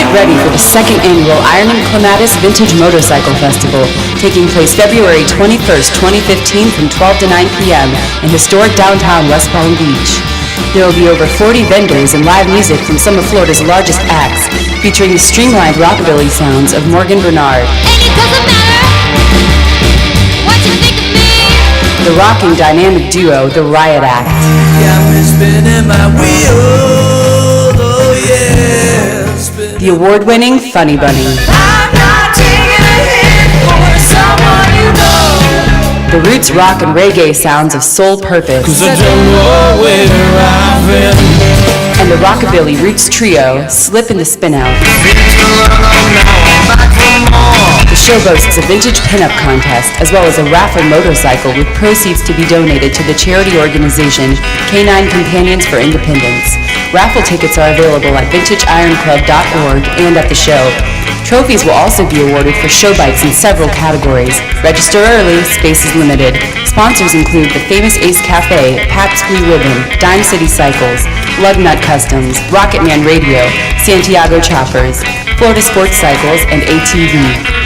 Get ready for the second annual Iron and Clematis Vintage Motorcycle Festival, taking place February 21st, 2015 from 12 to 9 p.m. in historic downtown West Palm Beach. There will be over 40 vendors and live music from some of Florida's largest acts, featuring the streamlined rockabilly sounds of Morgan Bernard. And it doesn't matter what you think of me. The rocking dynamic duo, the Riot Act. Got me spinning my wheels, oh yeah. The award-winning Funny Bunny. I'm not taking a hit for someone you know. The roots rock and reggae sounds of Soul Purpose. I don't know where I've been. And the rockabilly roots trio, Slip and the Spin Out. The show boasts a vintage pinup contest, as well as a raffle motorcycle with proceeds to be donated to the charity organization Canine Companions for Independence. Raffle tickets are available at vintageironclub.org and at the show. Trophies will also be awarded for show bikes in several categories. Register early, space is limited. Sponsors include the famous Ace Cafe, Pabst Blue Ribbon, Dime City Cycles, Lugnut Customs, Rocketman Radio, Santiago Choppers, Florida Sports Cycles, and ATV.